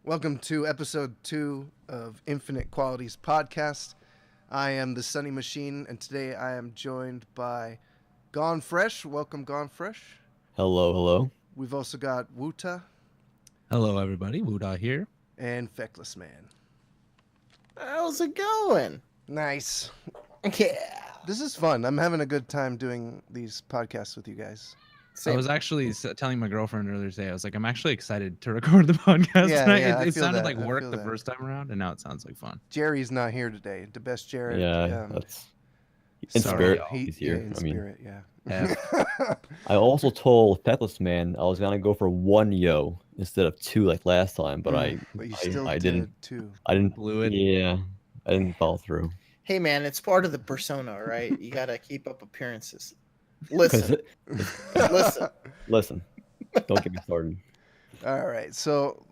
Welcome to episode 2 of Infinite Qualities Podcast. I am the Sunny Machine, and today I am joined by Gone Fresh. Welcome, Gone Fresh. Hello, hello. We've also got Wuta Hello, everybody. Wuda here. and Feckless Man. How's it going? Nice. Yeah. This is fun. I'm having a good time doing these podcasts with you guys. I was actually telling my girlfriend earlier today, I was like, I'm actually excited to record the podcast Yeah, tonight. yeah, I it feel sounded that. like I work feel the that. first time around, and now it sounds like fun. Jerry's not here today. The best Jared. Yeah, that's in sorry, spirit. y'all. He's here. in I mean, spirit, yeah. I also told Feckless Man I was gonna go for one yo instead of two like last time, but But you still I did didn't. too. I didn't. Blew it. Yeah, I didn't follow through. Hey man, it's part of the persona, right? You gotta keep up appearances. Listen, listen. Listen, don't get me started. All right. So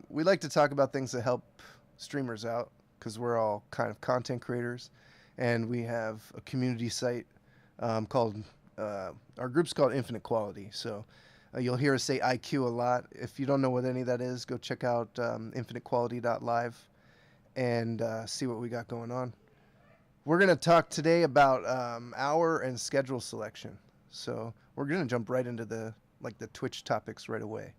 we like to talk about things that help streamers out because we're all kind of content creators, and we have a community site called our group's called Infinite Quality. So you'll hear us say IQ a lot. If you don't know what any of that is, go check out infinitequality.live and see what we got going on. We're gonna talk today about hour and schedule selection. So we're gonna jump right into the Twitch topics right away.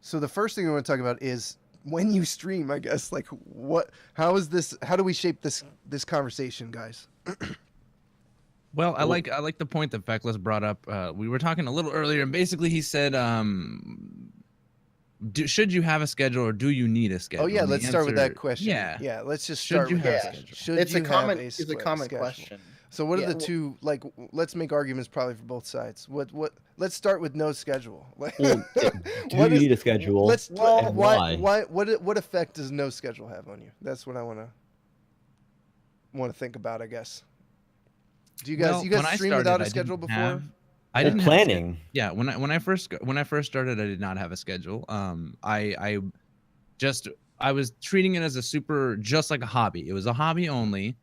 So the first thing we want to talk about is when you stream, I guess. Like, how do we shape this conversation, guys? Well, I like the point that Feckless brought up. We were talking a little earlier, and basically he said, should you have a schedule or do you need a schedule? Oh yeah, And the let's start with that answer- question. Yeah. Yeah, let's just Should start you with have a that. schedule? Should It's you a common. have It's a split common schedule? question. So what are Yeah, the well- two like? Let's make arguments probably for both sides. What? Let's start with no schedule. Like, Well, do what you is- need a schedule? Let's. Well, and why? why? What effect does no schedule have on you? That's what I want to think about. I guess. Do you guys Well, you when guys I stream started, without a I schedule didn't before? have- I Well, didn't have a schedule. planning. Yeah, when I first started, I did not have a schedule. I was treating it as just like a hobby. It was a hobby only,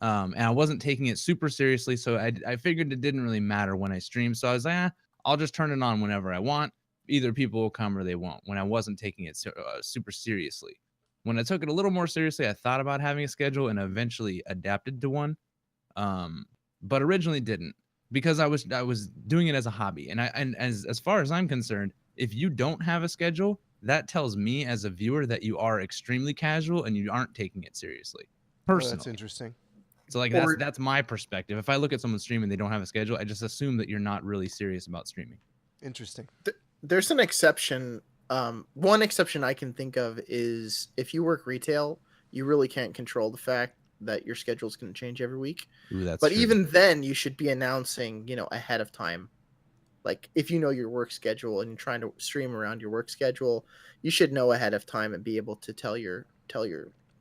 and I wasn't taking it super seriously. So I figured it didn't really matter when I streamed. So I was like, I'll just turn it on whenever I want. Either people will come or they won't. When I wasn't taking it super seriously. When I took it a little more seriously, I thought about having a schedule and eventually adapted to one, but originally didn't because I was doing it as a hobby. And as far as I'm concerned, if you don't have a schedule, that tells me as a viewer that you are extremely casual and you aren't taking it seriously. Oh, that's Personally. interesting. So like Or- that's my perspective. If I look at someone streaming and they don't have a schedule, I just assume that you're not really serious about streaming. Interesting. There's an exception. One exception I can think of is if you work retail, you really can't control the fact that your schedule is going to change every week. Ooh, that's But true. even then, you should be announcing, ahead of time. Like if you know your work schedule and you're trying to stream around your work schedule, you should know ahead of time and be able to tell your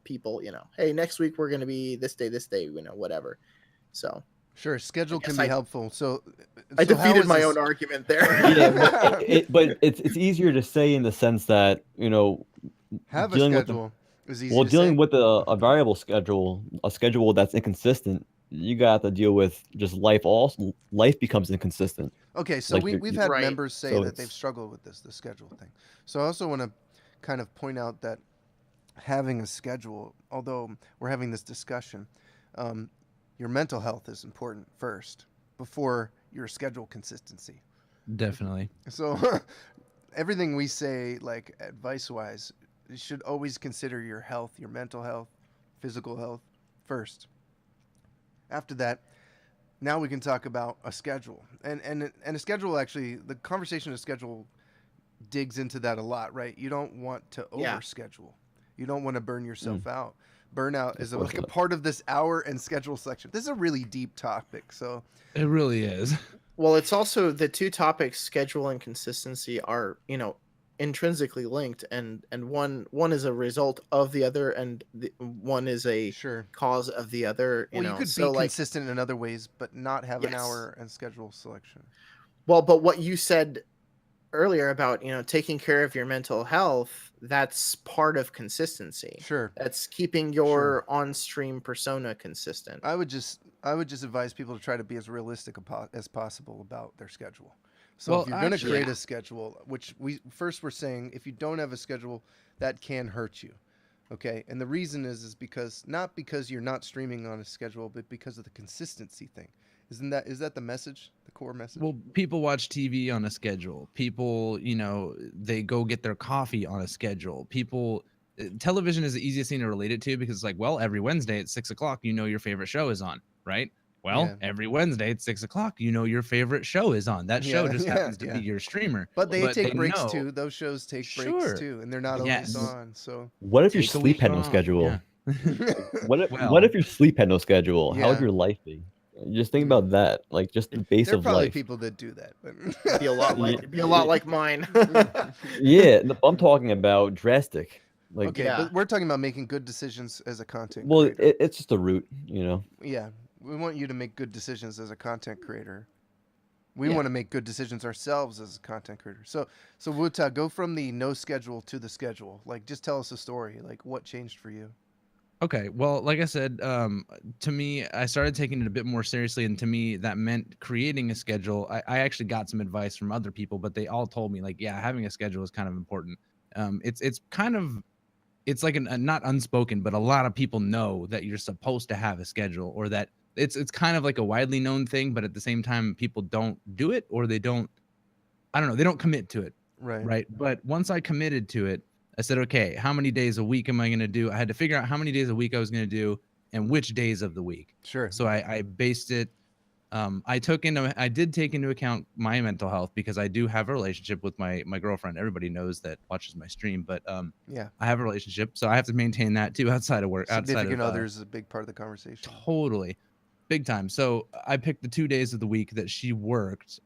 people, hey, next week we're going to be this day, whatever. So Sure, schedule I can guess be I- helpful. So I so how defeated is my this- own argument there. Yeah, but it's easier to say in the sense that Have a dealing with the- schedule. Is easy well, to dealing say. with a variable schedule, a schedule that's inconsistent, you got to deal with just life. Also, life becomes inconsistent. Okay, so Like we've had Right. members say So that they've it's- struggled with the schedule thing. So I also want to kind of point out that having a schedule, although we're having this discussion, your mental health is important first before your schedule consistency. Definitely. So everything we say, like advice-wise, you should always consider your health, your mental health, physical health first. After that, now we can talk about a schedule, and a schedule. Actually, the conversation of schedule digs into that a lot, right? You don't want to Yeah. overschedule. You don't want to burn yourself out. Burnout is course like a not. part of this hour and schedule section. This is a really deep topic, so It really is. Well, it's also the two topics, schedule and consistency, are intrinsically linked, and one is a result of the other, and one is a sure. cause of the other. Well, you could so be like, consistent in other ways, but not have an Yes. hour and schedule selection. well, but what you said earlier about taking care of your mental health, that's part of consistency. Sure. That's keeping your on-stream persona consistent. I would just advise people to try to be as realistic as possible about their schedule. So if Well, you're going to actually, create a schedule, which we first were saying, if you don't have a schedule, that can hurt you. Okay, and the reason is because not because you're not streaming on a schedule, but because of the consistency thing. Is that the message, the core message? well, people watch TV on a schedule. People, they go get their coffee on a schedule. Television is the easiest thing to relate it to because it's like, well, every Wednesday at 6 o'clock, your favorite show is on, right? Well, Yeah. every Wednesday at 6 o'clock, your favorite show is on. That show Yeah, just yeah, happens to yeah. be your streamer. But they But take they breaks know- too. Those shows take Sure. breaks too, and they're not always Yes. on. So What if your Take a sleep week had no off, schedule? yeah. What if Well- your sleep had no schedule? How would Yeah. your life be? Just think about that. Like just the base there are of probably life. people that do that. But It'd be a lot like mine. Yeah, I'm talking about drastic. Like Okay, Yeah. but we're talking about making good decisions as a content well, creator. it's just a route, Yeah, we want you to make good decisions as a content creator. We Yeah. want to make good decisions ourselves as a content creator. So Wuta, go from the no schedule to the schedule. Like, just tell us a story. Like, what changed for you? Okay, well, like I said, to me, I started taking it a bit more seriously, and to me, that meant creating a schedule. I actually got some advice from other people, but they all told me like, yeah, having a schedule is kind of important. It's like a not unspoken, but a lot of people know that you're supposed to have a schedule, or that it's kind of like a widely known thing, but at the same time, people don't do it, or they don't. I don't know. They don't commit to it. Right. Right. But once I committed to it, I said, okay, how many days a week am I going to do? I had to figure out how many days a week I was going to do and which days of the week. Sure. So I based it. I did take into account my mental health because I do have a relationship with my girlfriend. Everybody knows that watches my stream, but Yeah. I have a relationship, so I have to maintain that too outside of work. Significant outside of, others is a big part of the conversation. Totally. Big time. So I picked the 2 days of the week that she worked.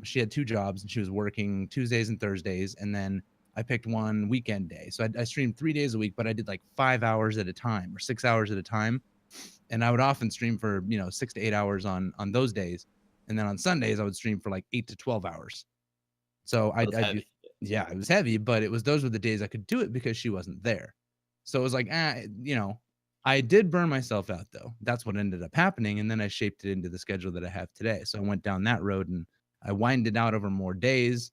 She had two jobs and she was working Tuesdays and Thursdays. And then I picked one weekend day. So I streamed 3 days a week, but I did like 5 hours at a time or 6 hours at a time. And I would often stream for, 6 to 8 hours on those days. And then on Sundays, I would stream for like 8 to 12 hours. So I do, yeah, it was heavy, but those were the days I could do it because she wasn't there. So it was like, I did burn myself out though. That's what ended up happening. And then I shaped it into the schedule that I have today. So I went down that road and I winded out over more days,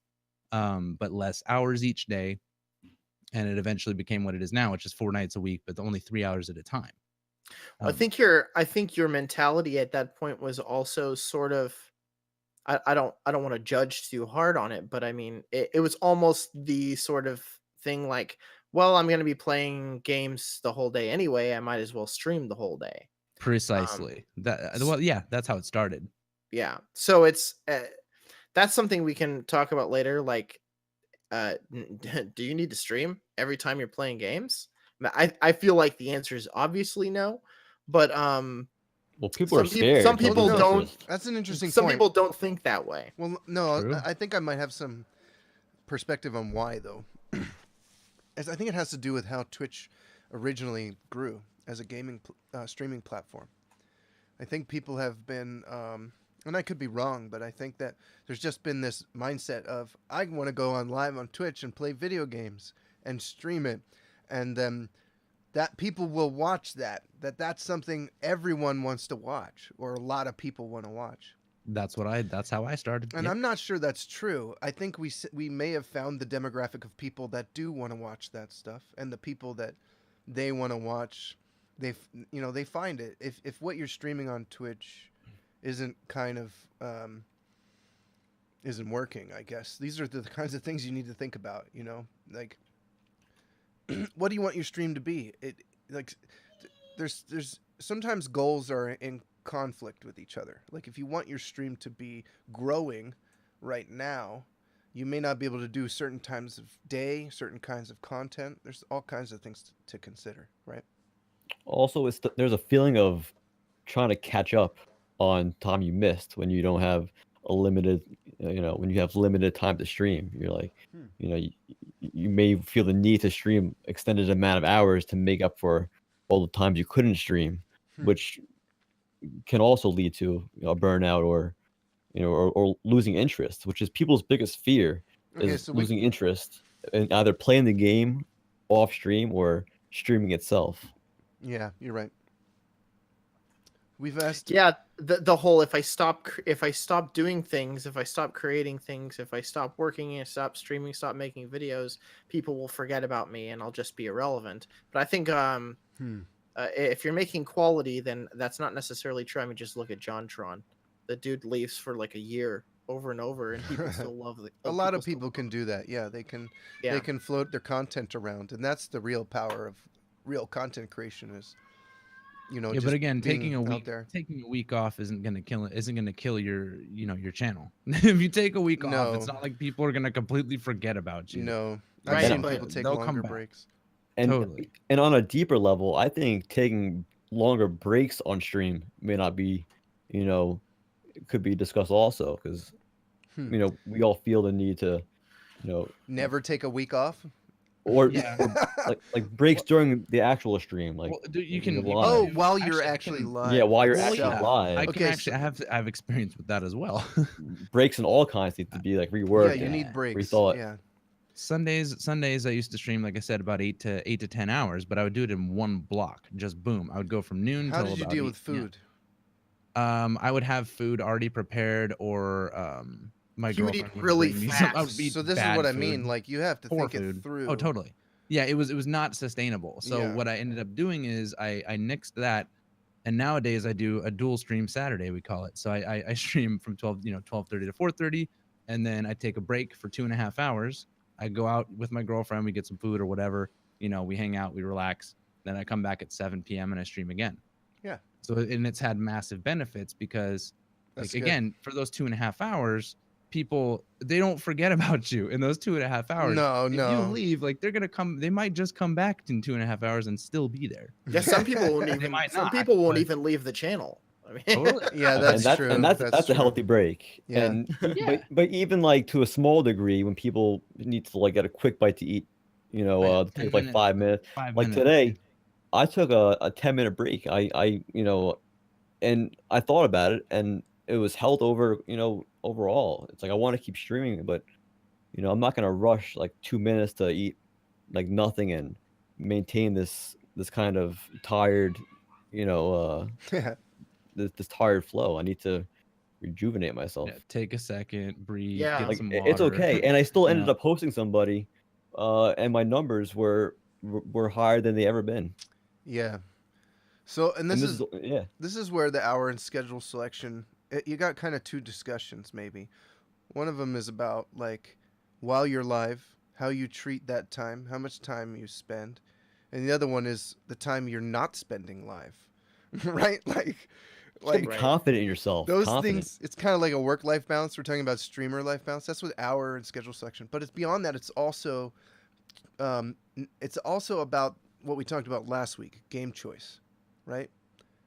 but less hours each day. And it eventually became what it is now, which is 4 nights a week, but only 3 hours at a time. I think your mentality at that point was also sort of, I don't want to judge too hard on it, but I mean, it was almost the sort of thing like, well, I'm going to be playing games the whole day anyway. I might as well stream the whole day. Precisely. That's how it started. Yeah. So it's that's something we can talk about later. Like, do you need to stream every time you're playing games? I feel like the answer is obviously no, but well, people are scared. Some people No, don't. That's an interesting Some point. people don't think that way. Well, no, True. I think I might have some perspective on why, though. As I think it has to do with how Twitch originally grew as a gaming streaming platform. I think people have been, and I could be wrong, but I think that there's just been this mindset of, I want to go on live on Twitch and play video games and stream it. And then that people will watch that's something everyone wants to watch, or a lot of people want to watch. That's how I started. And Yep. I'm not sure that's true. I think we may have found the demographic of people that do want to watch that stuff, and the people that they want to watch, they find it. If what you're streaming on Twitch isn't kind of isn't working, I guess these are the kinds of things you need to think about. Like, what do you want your stream to be? There's sometimes goals are in conflict with each other. Like, if you want your stream to be growing right now, you may not be able to do certain times of day, certain kinds of content. There's all kinds of things to consider, right? Also, there's a feeling of trying to catch up on time you missed when you don't have a limited, when you have limited time to stream. You're like, you may feel the need to stream extended amount of hours to make up for all the times you couldn't stream, which can also lead to a burnout or losing interest, which is people's biggest fear, is losing interest in either playing the game off stream or streaming itself. Yeah, you're right. We've asked. Yeah, the whole if I stop doing things, if I stop creating things, if I stop working and stop streaming, stop making videos, people will forget about me and I'll just be irrelevant. But I think Hmm. if you're making quality, then that's not necessarily true. I mean, just look at JonTron. The dude leaves for like a year over and over, and people still love it. A lot of people can do that. Yeah, they can. Yeah. They can float their content around, and that's the real power of real content creation. Is Yeah, just but again, being taking a out week there. off isn't gonna kill your your channel. If you take a week off, it's No. not like people are gonna completely forget about you. No, Right, I've seen but people take they'll come longer back. breaks. And Totally. and on a deeper level, I think taking longer breaks on stream may not be, it could be discussed also because Hmm. we all feel the need to, Never take a week off. or Yeah. like breaks during the actual stream, like Well, dude, you when can. you're you can Oh, live. do- while you're I actually can- live. Yeah, while you're Well, actually yeah, live. I can Okay, actually. I have experience with that as well. Breaks in all kinds need to be like reworked. Yeah, you and need breaks. rethought. Yeah. Sundays I used to stream, like I said, about 8 to 10 hours, but I would do it in one block. Just boom. I would go from noon How till did you about deal 8 with p.m. food? I would have food already prepared, or my You would eat girlfriend really bring me some. I fast. would eat So this is bad what I food, mean. Like you have to poor think food. it through. Oh, totally. Yeah, it was not sustainable. So Yeah. what I ended up doing is I nixed that, and nowadays I do a dual stream Saturday, we call it. So I stream from 12:30 to 4:30, and then I take a break for 2.5 hours. I go out with my girlfriend, we get some food or whatever. We hang out, we relax. Then I come back at 7 p.m. and I stream again. Yeah. So and it's had massive benefits because, That's like, good. again, for those 2.5 hours, people, they don't forget about you in those 2.5 hours. No, If you no. leave, like, they're gonna come. They might just come back in 2.5 hours and still be there. Yeah, some people won't They even. might Some not, people won't but- even leave the channel. I mean, Totally. Yeah, And that's true. And that's a true. healthy break. Yeah. And Yeah. but even like to a small degree, when people need to like get a quick bite to eat, Yeah, 10 take like minutes. 5 minutes. 5 Like minutes. today, I took a 10-minute break. And I thought about it, and it was health over, overall. It's like I want to keep streaming, but I'm not gonna rush like 2 minutes to eat like nothing and maintain this kind of tired, this tired flow. I need to rejuvenate myself. Yeah, take a second, breathe, Yeah. get Like some it's water. okay, and I still ended Yeah. up hosting somebody, and my numbers were higher than they ever been. Yeah. So, and this is yeah. this is where the hour and schedule selection. You got kind of two discussions, maybe. One of them is about like while you're live, how you treat that time, how much time you spend, and the other one is the time you're not spending live, right? Like Be Right. confident in yourself. those confident. things. It's kind of like a work-life balance. We're talking about streamer life balance. That's with hour and schedule selection. But it's beyond that. It's also about what we talked about last week, game choice, right?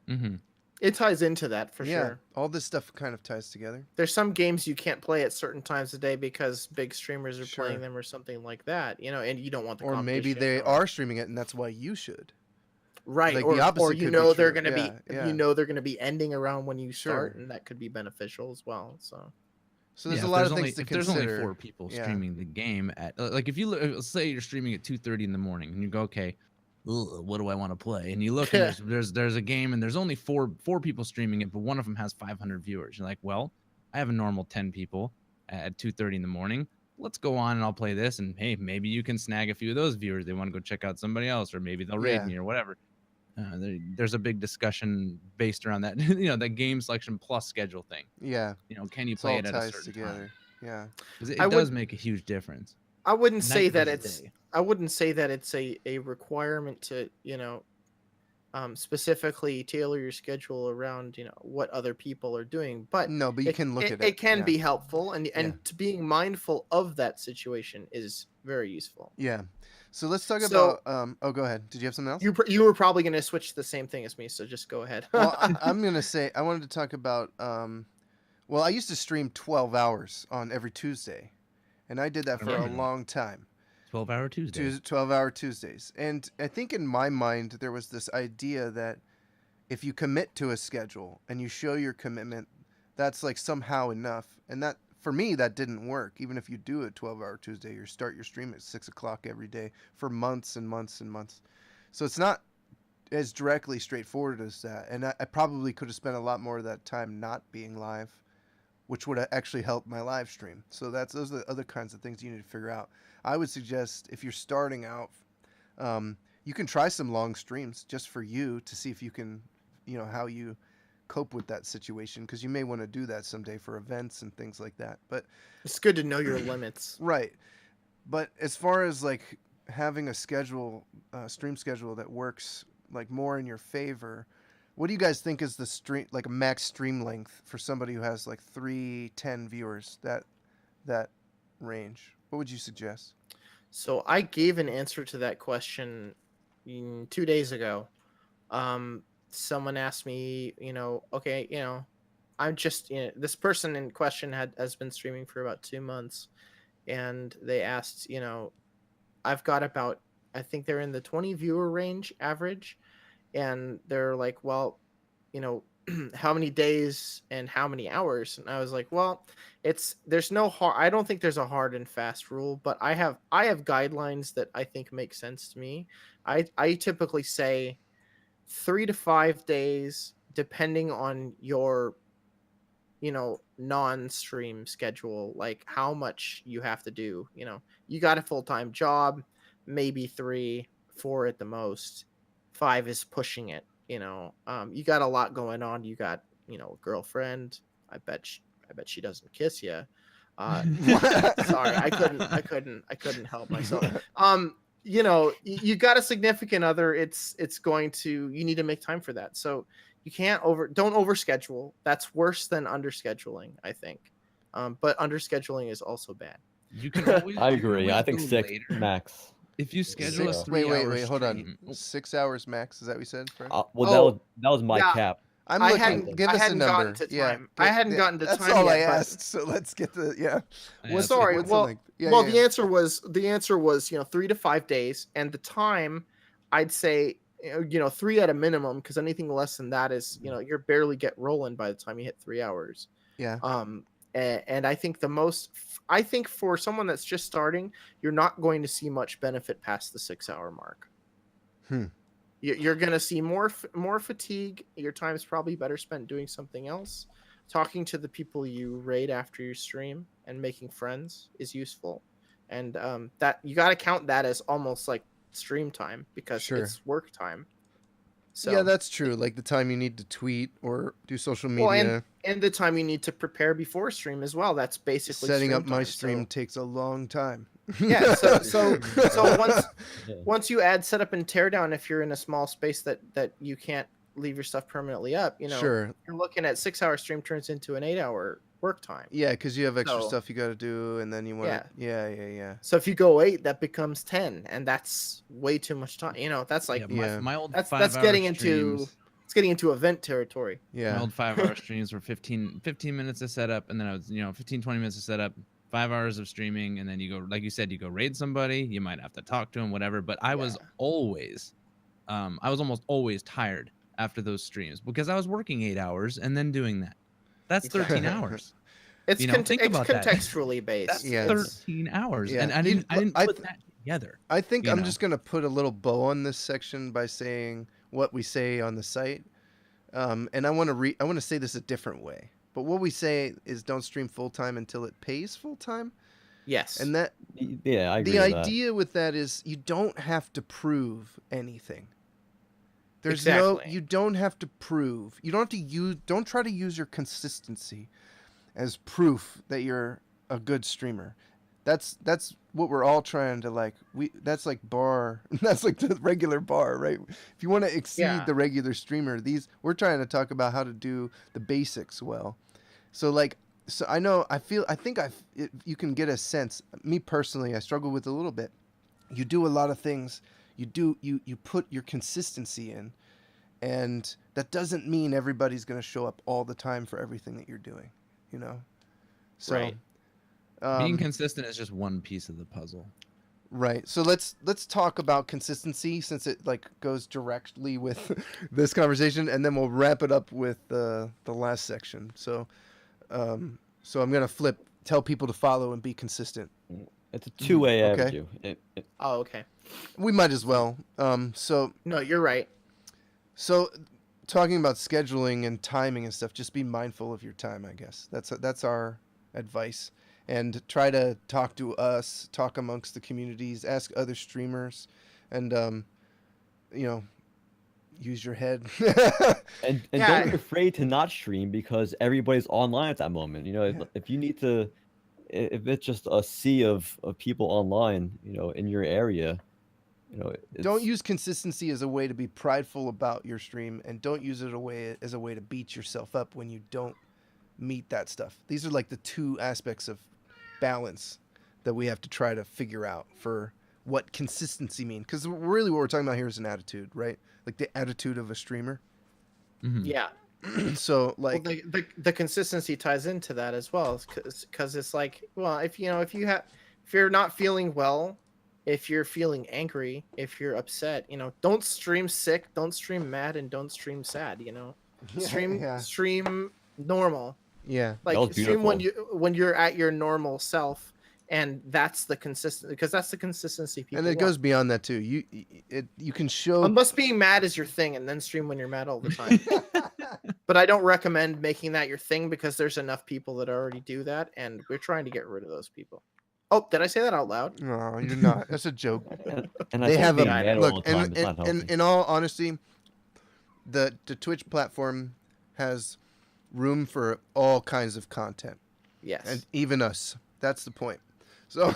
Mm-hmm. it ties into that for Yeah, sure. all this stuff kind of ties together. There's some games you can't play at certain times of day because big streamers are Sure. playing them or something like that. And you don't want the Or maybe competition they or- are streaming it, and that's why you should. right, like, or the opposite you could be know they're true. going to Yeah, be yeah. they're going to be ending around when you start, Sure. and that could be beneficial as well. So So there's a lot of things to if consider. there's only 4 people Yeah. streaming the game at, like, if you let's say you're streaming at 2:30 in the morning and you go, okay, what do I want to play? And you look and there's a game and there's only four people streaming it, but one of them has 500 viewers. You're like, well, I have a normal 10 people at 2:30 in the morning. Let's go on and I'll play this, and hey, maybe you can snag a few of those viewers. They want to go check out somebody else, or maybe they'll raid Yeah. me or whatever. There's a big discussion based around that, that game selection plus schedule thing. Yeah, Can you it's play all it at a ties certain together. time? Yeah, 'Cause it I does would- make a huge difference. I wouldn't say Night that versus it's day. I wouldn't say that it's a requirement to specifically tailor your schedule around what other people are doing, but no, but you can look at it. It can yeah. be helpful, and Yeah. to being mindful of that situation is very useful. Yeah. So let's talk So- about. Oh, go ahead. Did you have something else? You were probably going to switch to the same thing as me, so just go ahead. Well, I'm gonna say I wanted to talk about. Well, I used to stream 12 hours on every Tuesday, and I did that for a remember that. long time. 12-hour Tuesday. 12-hour Tuesdays. And I think in my mind there was this idea that if you commit to a schedule and you show your commitment, that's like somehow enough. And that for me that didn't work. Even if you do a 12-hour Tuesday, you start your stream at 6 o'clock every day for months and months and months. So it's not as directly straightforward as that. And I probably could have spent a lot more of that time not being live, which would have actually helped my live stream. So those are the other kinds of things you need to figure out. I would suggest if you're starting out, you can try some long streams just for you to see if you can, how you cope with that situation, because you may want to do that someday for events and things like that. But It's good to know your limits. right. But as far as like having a stream schedule that works like more in your favor, what do you guys think is the stream, like a max stream length for somebody who has like 310 viewers, that range? What would you suggest? So I gave an answer to that question 2 days ago. Someone asked me, okay, I'm just, this person in question has been streaming for about 2 months, and they asked, I've got about, I think they're in the 20 viewer range average, and they're like, well, how many days and how many hours? And I was like, well, there's no hard, I don't think there's a hard and fast rule, but I have guidelines that I think make sense to me. I typically say 3 to 5 days, depending on your non-stream schedule, like how much you have to do. You got a full-time job, maybe 3, 4 at the most. 5 is pushing it. You got a lot going on. You got a girlfriend. I bet she doesn't kiss you. Sorry, I couldn't help myself. You got a significant other. You need to make time for that. So you don't overschedule. That's worse than underscheduling, I think. But underscheduling is also bad. You can always. I agree. I think go 6 later. max. If you schedule a Six- 3 hour Wait, hold on. stream- 6 hours max, is that what you said, Fred? Well, that was my yeah. cap. I'm I looking. hadn't- Give I us a hadn't gotten number. to Yeah, time. I hadn't gotten to that's time all I yet, but- asked. So let's get the Yeah, What's Sorry, what's well- the length? Yeah, well, yeah, the answer was 3 to 5 days, and the time, I'd say 3 at a minimum, because anything less than that is you're barely get rolling by the time you hit 3 hours. yeah. And I think for someone that's just starting, you're not going to see much benefit past the 6-hour mark. You're going to see more fatigue. Your time is probably better spent doing something else. Talking to the people you raid after your stream and making friends is useful, and that you got to count that as almost like stream time, because Sure. it's work time. So Yeah, that's true. Like the time you need to tweet or do social media. well, and the time you need to prepare before stream as well. That's basically Setting stream up my time, stream so- takes a long time. Yeah, so Yeah. once you add setup and teardown, if you're in a small space that you can't leave your stuff permanently up, Sure. you're looking at 6-hour stream turns into an 8-hour work time. Yeah, because you have extra So- stuff you got to do, and then you want to. Yeah. So if you go 8, that becomes 10, and that's way too much time. That's like Yeah. my old that's 5-hour getting into streams- it's getting into event territory. My Yeah. old 5-hour streams were 15 minutes to set up, and then I was 15-20 minutes to set up, 5 hours of streaming, and then you go, like you said, you go raid somebody, you might have to talk to them, whatever. But I was always almost always tired after those streams, because I was working 8 hours and then doing that. That's 13 hours. It's think it's about that. contextually based. That's Yeah, it's- 13 hours, yeah. and I You- didn't I put th- that together. I think you I'm know. just gonna put a little bow on this section by saying what we say on the site, and I want to say this a different way. But what we say is don't stream full time until it pays full time, Yes. and that Yeah, I agree. the with that. idea with that is you don't have to prove anything. There's Exactly. you don't have to prove. You don't have to don't try to use your consistency as proof that you're a good streamer. That's what we're all trying to that's like bar that's like the regular bar, right? If you want to exceed Yeah. the regular streamer, we're trying to talk about how to do the basics well. So you can get a sense. Me personally, I struggle with a little bit. You do a lot of things. You put your consistency in, and that doesn't mean everybody's going to show up all the time for everything that you're doing, So, Right. Being consistent is just one piece of the puzzle. right. So let's talk about consistency, since it goes directly with this conversation, and then we'll wrap it up with the last section. So I'm going to tell people to follow and be consistent. It's a two-way Okay. avenue. Oh, okay. We might as well. So No, you're right. So, talking about scheduling and timing and stuff, just be mindful of your time. I guess that's our advice, and try to talk to us, talk amongst the communities, ask other streamers, and you know, use your head. And Yeah. don't be afraid to not stream because everybody's online at that moment. You know, Yeah. if you need to, if it's just a sea of people online, you know, in your area, you know, Don't it's use consistency as a way to be prideful about your stream, and don't use it as a way to beat yourself up when you don't meet that stuff. These are like the two aspects of balance that we have to try to figure out for what consistency means. Because really, what we're talking about here is an attitude, right? Like the attitude of a streamer. Mhm. Yeah. So, Well, like, the consistency ties into that as well, because it's like, well, if you're not feeling well, if you're feeling angry, if you're upset, don't stream sick, don't stream mad, and don't stream sad. yeah, Stream normal. yeah, that Like was stream beautiful. when you're at your normal self, and that's the consistency people and it want. goes beyond that too. You can show. Unless being mad is your thing, and then stream when you're mad all the time. But I don't recommend making that your thing because there's enough people that already do that, and we're trying to get rid of those people. Oh, did I say that out loud? No, you're not. That's a joke. And I They think have being a mad all look, the time is not healthy. in all honesty, the Twitch platform has room for all kinds of content, Yes. and even us. That's the point. So,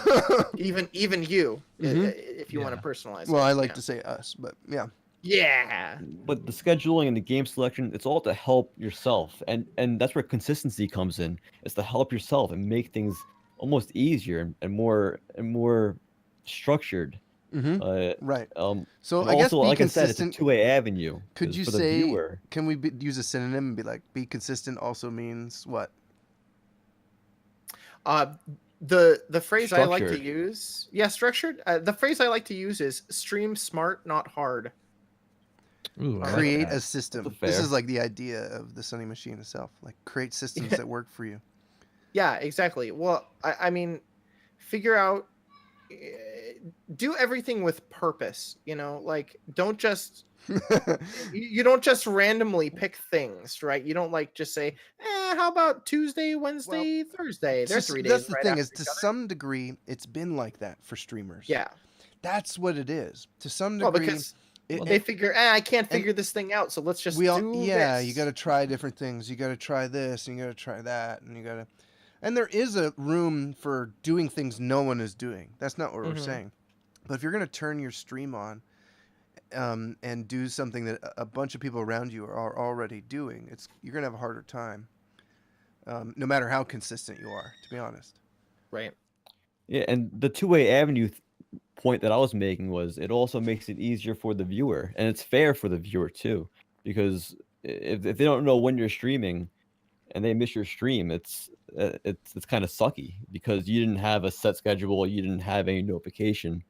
even you, Mhm. if you want to personalize. well, it. I like Yeah. to say us, but yeah, Yeah. But the scheduling and the game selection, it's all to help yourself, and that's where consistency comes in. It's to help yourself and make things almost easier and more structured. mm-hmm. Uh, Right. um, So and I guess also, be like I said, it's a consistent. two-way avenue. Could 'cause you for the say? viewer, Can we use a synonym and be like, be consistent also means what? The phrase I like to structured. use, structured. The phrase I like to use is stream smart, not hard. Ooh, I like Create that. a system. That's This fair. is like the idea of the Sunny Machine itself. Like create systems that work for you. Yeah, exactly. Well, I mean, figure out, do everything with purpose. Like don't just you don't just randomly pick things, right? You don't like just say, how about Tuesday, Wednesday, Thursday? They're 3 days. That's the right thing after is, to each other. some degree, it's been like that for streamers. Yeah. That's what it is. To some Well, degree, because it, they figure, I can't and figure this thing out, so let's just we all, do yeah, this. you got to try different things. You got to try this, and you got to try that, and you got to, and there is a room for doing things no one is doing. That's not what we're Mhm. saying. But if you're gonna turn your stream on, and do something that a bunch of people around you are already doing, you're gonna have a harder time. No matter how consistent you are, to be honest. Right. Yeah, and the two-way avenue point that I was making was it also makes it easier for the viewer, and it's fair for the viewer too, because if they don't know when you're streaming and they miss your stream, it's kind of sucky because you didn't have a set schedule, you didn't have any notification.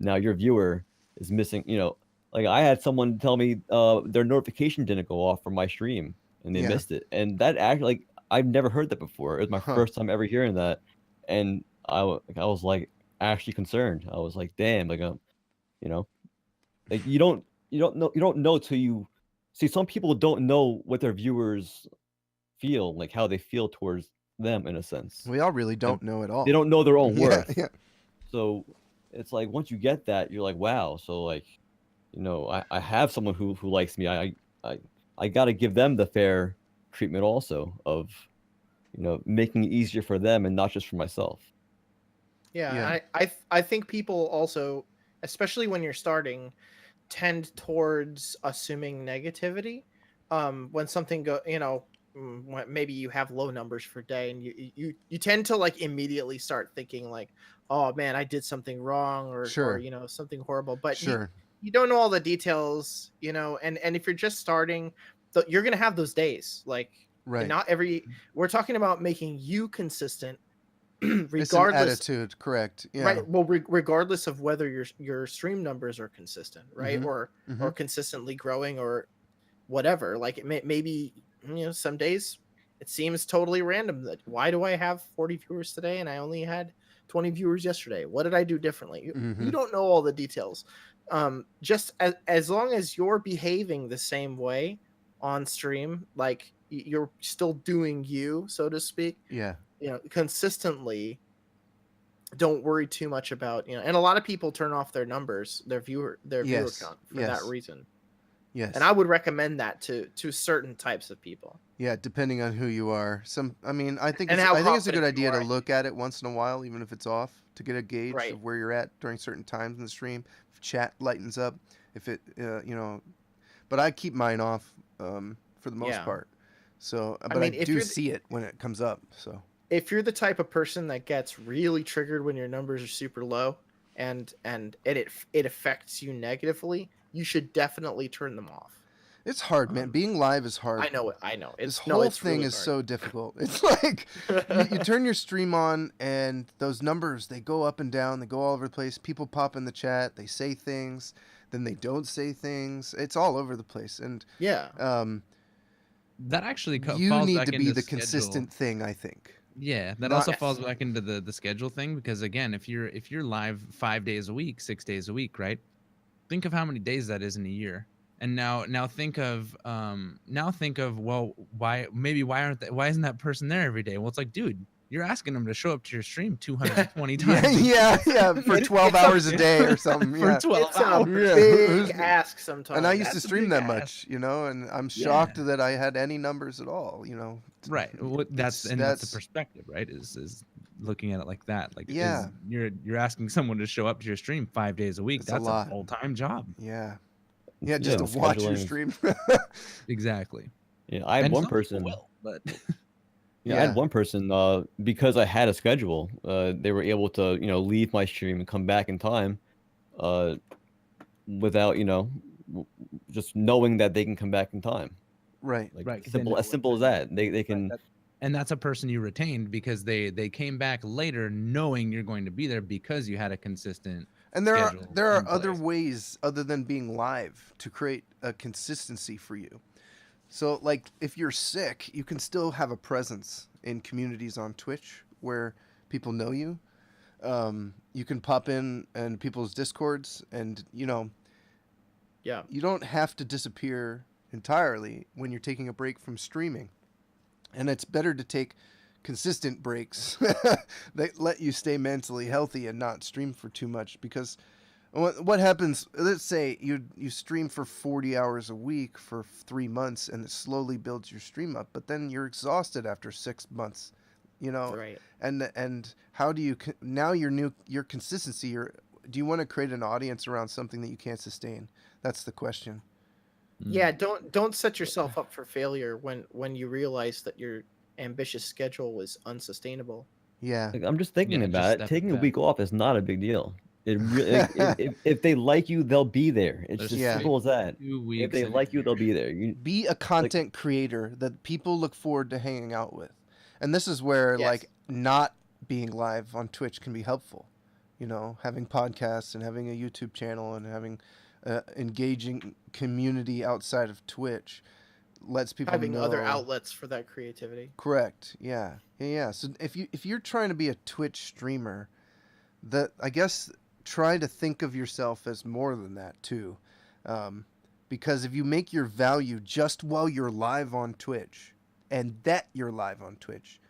Now your viewer is missing. You know, like I had someone tell me their notification didn't go off for my stream and they Yeah. missed it, and that actually like I've never heard that before. It was my Huh. first time ever hearing that, and I was like actually concerned. I was like, damn, like you know, like you don't know till you see. Some people don't know what their viewers feel, like how they feel towards them in a sense. We all really don't know at all. They don't know their own Yeah, worth. yeah. So it's like once you get that, you're like, wow. So like, I have someone who likes me. I got to give them the fair treatment also of, making it easier for them and not just for myself. Yeah, Yeah. I think people also, especially when you're starting, tend towards assuming negativity. When something maybe you have low numbers for day, and you tend to like immediately start thinking like, oh man, I did something wrong, or Sure. something horrible. But Sure. you don't know all the details, and if you're just starting, you're gonna have those days. Like, Right. not we're talking about making you consistent, It's an regardless. attitude, correct? Yeah. Right. Well, regardless of whether your stream numbers are consistent, right, Mhm. or Mhm. consistently growing, or whatever. Like maybe some days it seems totally random that why do I have 40 viewers today and I only had 20 viewers yesterday. What did I do differently? You Mhm. don't know all the details. Just as long as you're behaving the same way on stream, like you're still doing you, so to speak, Yeah. consistently, don't worry too much about, and a lot of people turn off their numbers, their viewer Yes. count for that Yes. reason. Yes. And I would recommend that to certain types of people. Yeah, depending on who you are. I mean, I think And it's how I think it's a good confident you idea to are, I look at it once in a while, even if it's off, to get a gauge Right. of where you're at during certain times in the stream. If chat lightens up, if it, but I keep mine off for the most Yeah. part. So, I but I mean, if do you're see it when it comes up. So, if you're the type of person that gets really triggered when your numbers are super low and it affects you negatively, you should definitely turn them off. it's hard, man. Being live is hard. I know it. I know. This No, whole it's thing really is hard. so difficult. It's like you turn your stream on and those numbers, they go up and down, they go all over the place. People pop in the chat, they say things, then they don't say things. It's all over the place. And Yeah. That actually you falls need back to be into the schedule. consistent thing, I think. Yeah, that Not- also Yes. falls back into the schedule thing, because again, if you're live 5 days a week, 6 days a week, right? Think of how many days that is in a year. And now think of well, why isn't that person there every day? Well, it's like, dude, you're asking them to show up to your stream 220 times. Yeah, for 12 It's a- hours a day or something. For Yeah. 12 It's a hours. Yeah. big ask sometimes. And I used to That's a stream big that ask. much, and I'm shocked that I had any numbers at all, Right. Well, that's the that's- perspective, right? Is looking at it like that. Like, Yeah. you're asking someone to show up to your stream 5 days a week. It's a That's a lot. full-time job. Yeah. Yeah, just Yeah, to watch your scheduling. stream. Exactly. Yeah, I had And one some people person. will, but Yeah, I Yeah. had one person because I had a schedule. They were able to leave my stream and come back in time, without just knowing that they can come back in time. Right. Like Right, 'cause they simple know as what simple as that. They can. and that's a person you retained because they came back later knowing you're going to be there because you had a consistent. And there schedule are in other place. ways other than being live to create a consistency for you. So like if you're sick, you can still have a presence in communities on Twitch where people know you. You can pop in people's discords and Yeah. you don't have to disappear entirely when you're taking a break from streaming. And it's better to take consistent breaks that let you stay mentally healthy and not stream for too much, because what happens, let's say you stream for 40 hours a week for 3 months and it slowly builds your stream up, but then you're exhausted after 6 months, Right. and how do you now your consistency, do you want to create an audience around something that you can't sustain? That's the question. Yeah, don't set yourself up for failure when you realize that your ambitious schedule was unsustainable. Yeah. Like, I'm just thinking Yeah, just about it. step Taking a back. week off is not a big deal. It really, if they like you, they'll be there. It's There's just Yeah. simple as that. 2 If weeks they in a like you, they'll year. be there. You, Be a content creator that people look forward to hanging out with. And this is where Yes. like not being live on Twitch can be helpful. Having podcasts and having a YouTube channel and having engaging community outside of Twitch lets people Having know other outlets for that creativity. Correct. Yeah. Yeah. So if you're trying to be a Twitch streamer, I guess try to think of yourself as more than that too, because if you make your value just while you're live on Twitch, and that you're live on Twitch,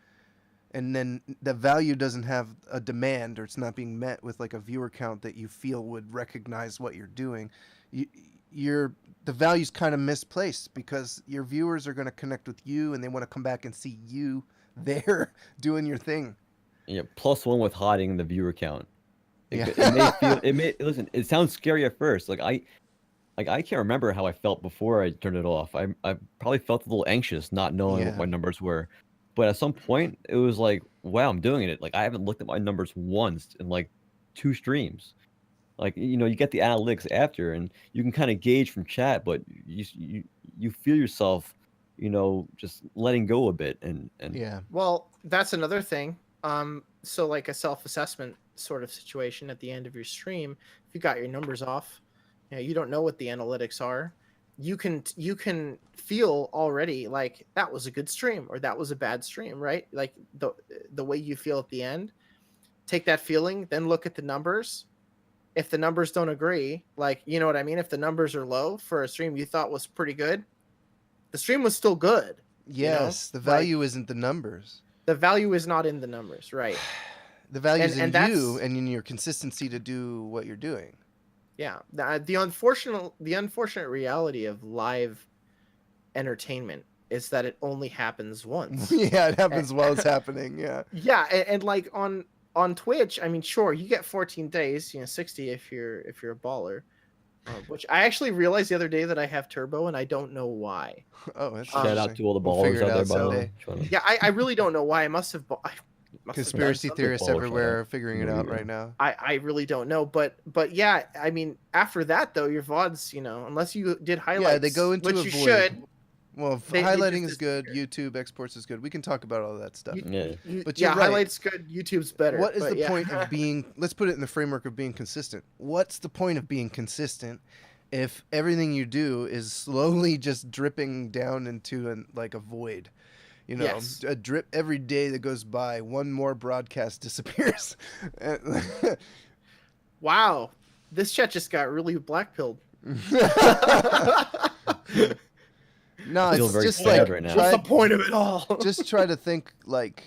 and then the value doesn't have a demand or it's not being met with like a viewer count that you feel would recognize what you're doing, the value's kind of misplaced, because your viewers are going to connect with you and they want to come back and see you there doing your thing. yeah, +1 with hiding the viewer count. Yeah. It may listen. It sounds scary at first. Like I can't remember how I felt before I turned it off. I probably felt a little anxious, not knowing Yeah. what my numbers were. But at some point, it was like, wow, I'm doing it. Like I haven't looked at my numbers once in like 2 streams. Like you get the analytics after, and you can kind of gauge from chat, but you feel yourself, just letting go a bit, and Yeah. Well, that's another thing. So like a self-assessment sort of situation at the end of your stream, if you got your numbers off, you don't know what the analytics are. You can feel already like that was a good stream or that was a bad stream, right? Like the way you feel at the end. take that feeling, then look at the numbers. If the numbers don't agree, like, you know what I mean? If the numbers are low for a stream you thought was pretty good, the stream was still good. Yes, the value isn't the numbers. The value is not in the numbers, right? The value is in that's, you and in your consistency to do what you're doing. Yeah. The unfortunate reality of live entertainment is that it only happens once. Yeah, it happens while it's happening. Yeah. Yeah, and like on Twitch, I mean, sure, you get 14 days, 60 if you're a baller. Which I actually realized the other day that I have turbo, and I don't know why. Oh, that's Shout out interesting. to all the We'll ballers figure it out there, out by the someday. way. Yeah, I really don't know why. I must have Conspiracy done theorists Baller shout everywhere are out. figuring it There you out go. right now. I really don't know, but yeah, I mean, after that though, your VODs, unless you did highlights, Yeah, they go into which a you void. should. Well, They highlighting just is good. disappear. YouTube exports is good. We can talk about all that stuff. Yeah. But Yeah, you're right. highlights good. YouTube's better. What is but the yeah. point of being? Let's put it in the framework of being consistent. What's the point of being consistent if everything you do is slowly just dripping down into a void? Yes. A drip every day that goes by. One more broadcast disappears. Wow, this chat just got really black-pilled. No, Feel it's very just sad like right now. try, What's the point of it all? just try to think like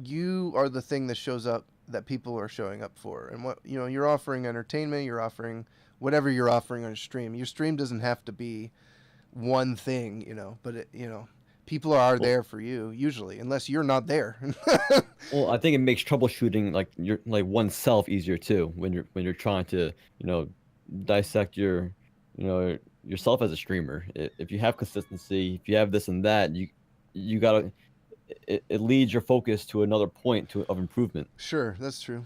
you are the thing that shows up that people are showing up for, and what you're offering entertainment, you're offering whatever you're offering on a stream. Your stream doesn't have to be one thing, but people are there for you usually, unless you're not there. Well, I think it makes troubleshooting like oneself easier too when you're trying to dissect yourself as a streamer. If you have consistency, if you have this and that, you gotta it leads your focus to another point of improvement. Sure, that's true.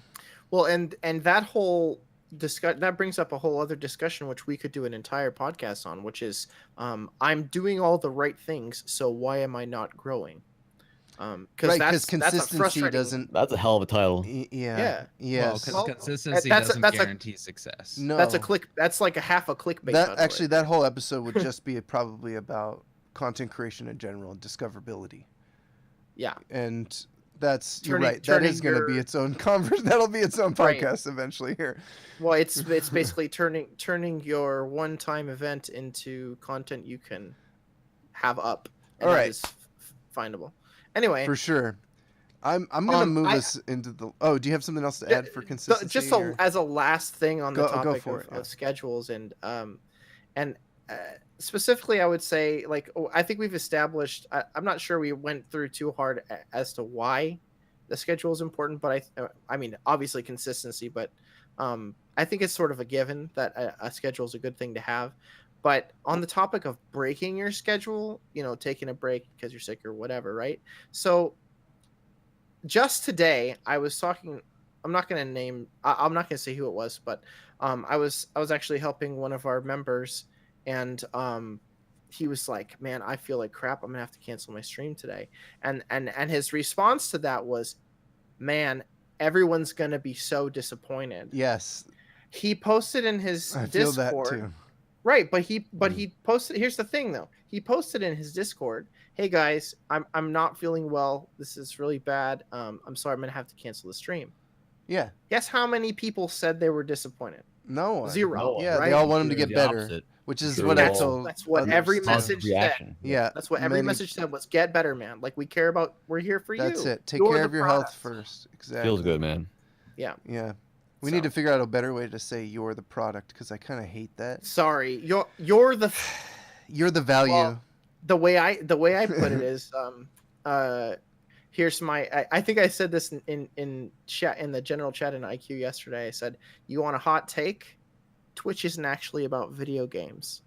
Well, and that whole that brings up a whole other discussion, which we could do an entire podcast on, which is I'm doing all the right things, so why am I not growing? Because that's a consistency frustrating. doesn't. That's a hell of a title. Yeah. Yeah. Yes. Well, Well, because consistency that's a- doesn't that's a- guarantee success. No. That's That's like a half a clickbait. That title right that whole episode would just be probably about content creation in general and discoverability. Yeah. And that's Turning- you're right. That is turning going to be your- its own that'll be its own Right. podcast eventually here. Well, it's basically turning your one-time event into content you can have up. And All that right. is findable. Anyway, For sure. I'm gonna move I- us into the. Oh, do you have something else to add for consistency? just or- as a last thing on the Go topic for it, yeah. of schedules and specifically, I would say I think we've established. I'm not sure we went through too hard as to why the schedule is important, but I mean obviously consistency, but I think it's sort of a given that a schedule is a good thing to have. But on the topic of breaking your schedule, taking a break because you're sick or whatever, right? So just today, I was talking. I'm not going to name. I'm not going to say who it was, but I was actually helping one of our members, and he was like, "Man, I feel like crap. I'm gonna have to cancel my stream today." And his response to that was, "Man, everyone's gonna be so disappointed." Yes, He posted in his I feel Discord. that too. Right, but he posted. Here's the thing, though. He posted in his Discord, "Hey guys, I'm not feeling well. This is really bad. I'm sorry. I'm gonna have to cancel the stream." Yeah. Guess how many people said they were disappointed? No one. Zero. No one. Yeah, right? they all want him to The get better, opposite. which is Sure. what I That's- told. that's what others. every Positive message said. reaction. Yeah, That's what every many- message said was get better, man. Like we care about. We're here for you. That's it. Take You're care the of your health product. first. Exactly. Feels good, man. Yeah. We So- need to figure out a better way to say you're the product because I kind of hate that. Sorry, you're the You're the value. Well, the way I put it is here's my I think I said this in chat in the general chat in IQ yesterday. I said, you want a hot take? Twitch isn't actually about video games.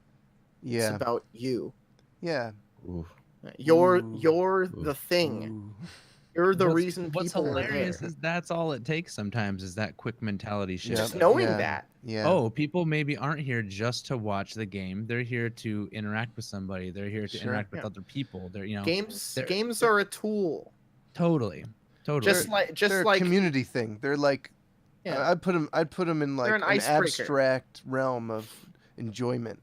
It's yeah. about you. Yeah. Ooh. You're Ooh. the thing. Ooh. You're the What's- reason What's people are hilarious there. is that's all it takes sometimes is that quick mentality shift. Yeah. Just knowing Yeah. that. Yeah. Oh, people maybe aren't here just to watch the game. They're here to interact with somebody. They're here to Sure. interact with Yeah. other people. They're Games they're- games are a tool. totally. Just They're a community thing. They're like, yeah. I'd put them in like They're an an icebreaker. abstract realm of enjoyment.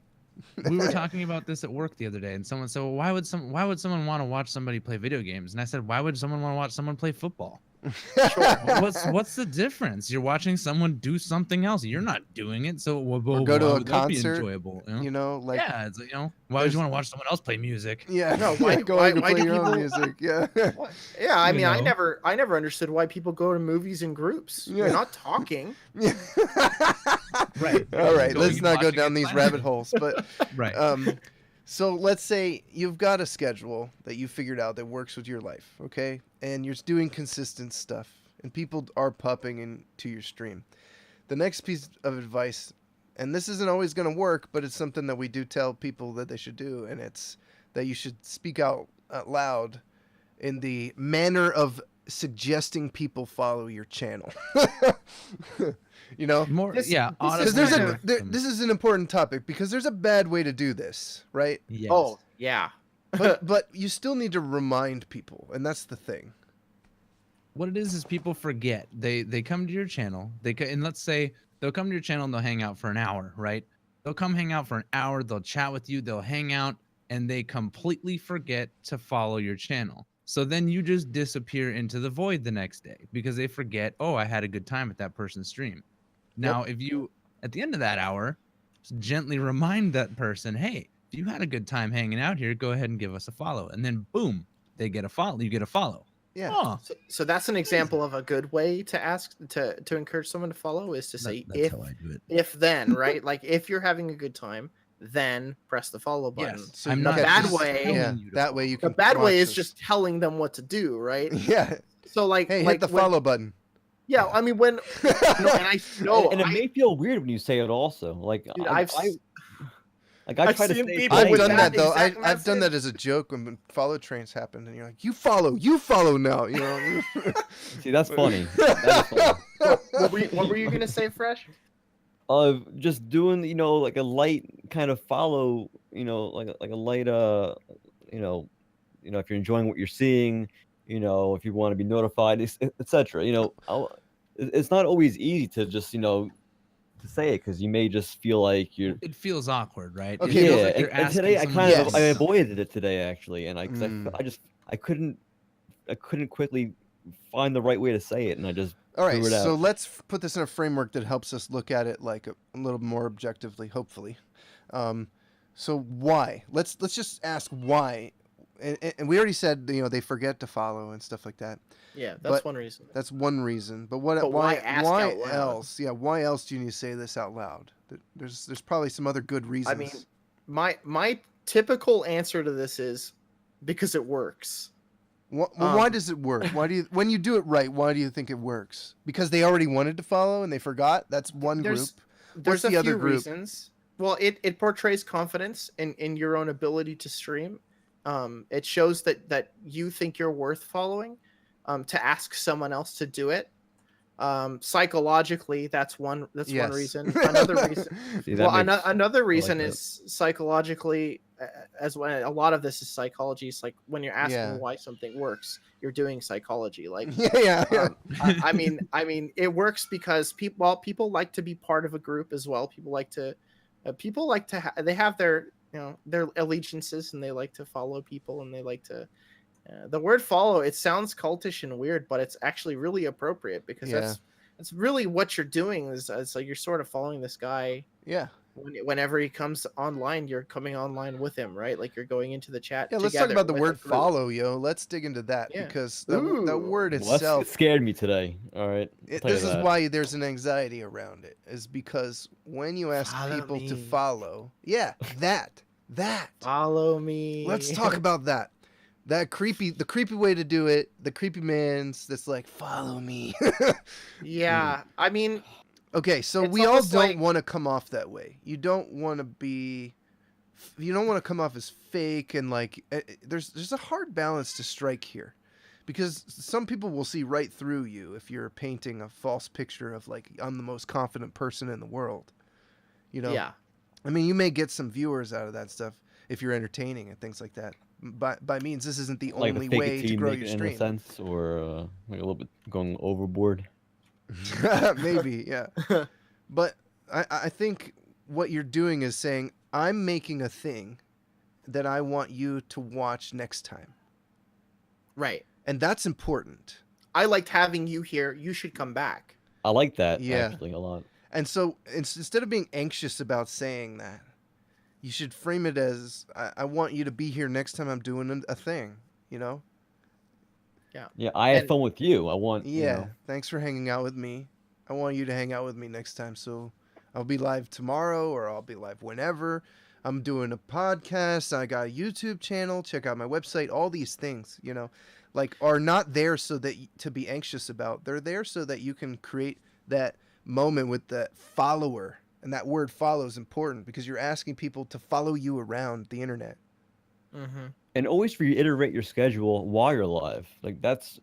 we were talking about this at work the other day, and someone said, "Well, why would someone want to watch somebody play video games?" And I said, "Why would someone want to watch someone play football?" Sure. What's the difference? You're watching someone do something else. You're not doing it, so Or go to why a would that be concert, enjoyable? You know? You know, like Yeah, it's, why would there's- you want to watch someone else play music? yeah, No, yeah, why- going to why play do your own people- music. Yeah. What? Yeah, I You mean, I know? never understood why people go to movies in groups. Yeah. You're not talking. Yeah. Right. All right, Going let's and not go watching down it these silently. rabbit holes. But Right. so let's say you've got a schedule that you figured out that works with your life, okay? And you're doing consistent stuff, and people are popping into your stream. The next piece of advice, and this isn't always going to work, but it's something that we do tell people that they should do, and it's that you should speak out loud in the manner of suggesting people follow your channel. You know? More, This- yeah. this is Because honestly, there's kind a of- there, this is an important topic because there's a bad way to do this, right? yes. Oh, yeah. But you still need to remind people, and that's the thing. What it is people forget. They come to your channel. And let's say they'll come to your channel and they'll hang out for an hour, right? They'll come hang out for an hour. They'll chat with you. They'll hang out, and they completely forget to follow your channel. So then you just disappear into the void the next day because they forget. Oh, I had a good time at that person's stream. Now, if you at the end of that hour gently remind that person, hey, if you had a good time hanging out here, go ahead and give us a follow, and then boom, they get a follow. You get a follow. Yeah. Oh, So that's an example of a good way to ask to encourage someone to follow is to say that's how I do it. if then, right? Like if you're having a good time, then press the follow button. Yes, So I'm you not catch bad this- way- telling Yeah, you to that way follow. you The can. bad way watch is this. just telling them what to do, right? Yeah. So like, Hey, like hit the when- follow button. Yeah, I mean when no, and I know and it I- may feel weird when you say it also. Like dude, I I've try to seen say it people I've with done that that though. exact I've done that message. as a joke when follow trains happened, and you're like, you follow now. You know. See, that's funny. That is funny. what were you gonna say, Fresh? Just doing, like a light kind of follow, like a light, if you're enjoying what you're seeing, if you want to be notified, etc. It's not always easy to just, to say it because you may just feel like you're. It feels awkward, right? Okay, It Yeah, feels like you're and today I asking kind someone of I Yes. avoided it today actually, and because Mm. I couldn't quickly find the right way to say it, and I just All right, threw it so out. let's put this in a framework that helps us look at it like a little more objectively, hopefully. So why? Let's just ask why. And we already said they forget to follow and stuff like that. Yeah, that's But- one reason. That's one reason. But what? But why ask why out loud? else? Yeah, why else do you need to say this out loud? There's probably some other good reasons. I mean, my typical answer to this is because it works. Why um, does it work? Why do you when you do it right? Why do you think it works? Because they already wanted to follow and they forgot. That's one There's- group. There's the a other few group? reasons. Well, it portrays confidence in your own ability to stream. It shows that you think you're worth following. To ask someone else to do it. Psychologically, that's one Yes. reason. Another reason. See, that Well, makes- another reason that. is psychologically, as when a lot of this is psychology. It's like when you're asking Yeah. why something works, you're doing psychology. Like, yeah. I mean, it works because people like to be part of a group as well. People like to they have their their allegiances and they like to follow people and they like to. The word follow, it sounds cultish and weird, but it's actually really appropriate because Yeah. that's really what you're doing. Is it's like you're sort of following this guy. Yeah. Whenever he comes online, you're coming online with him, right? Like you're going into the chat. Yeah, let's talk together about the with a word group. follow, yo. Let's dig into that Yeah. because that Ooh. word Well, that itself. scared me today. All right. I'll tell you This is that. why there's an anxiety around it. Is because when you ask Follow people to me. follow, yeah, that. Follow me. Let's talk about that. The creepy way to do it. The creepy man's that's like follow me. Yeah, I mean, Okay, so It's we all almost don't like- want to come off that way. You don't want to come off as fake and like there's a hard balance to strike here. Because some people will see right through you if you're painting a false picture of like I'm the most confident person in the world. yeah, I mean, you may get some viewers out of that stuff if you're entertaining and things like that. By means this isn't the Like only the fake way it to till you grow make your it in a stream. sense, or like a little bit going overboard. Maybe, yeah. But I think what you're doing is saying, I'm making a thing that I want you to watch next time. right. And that's important. I liked having you here. You should come back. I like that Yeah. actually a lot. And so instead of being anxious about saying that, you should frame it as I want you to be here next time I'm doing a thing, you know? Yeah, I had And- fun with you. I want Yeah. you know, Thanks for hanging out with me. I want you to hang out with me next time. So I'll be live tomorrow or I'll be live whenever. I'm doing a podcast. I got a YouTube channel. Check out my website. All these things, you know, like are not there so that to be anxious about. They're there so that you can create that moment with the follower. And that word follow is important because you're asking people to follow you around the internet. Mm-hmm. and always reiterate your schedule while you're live. Like that's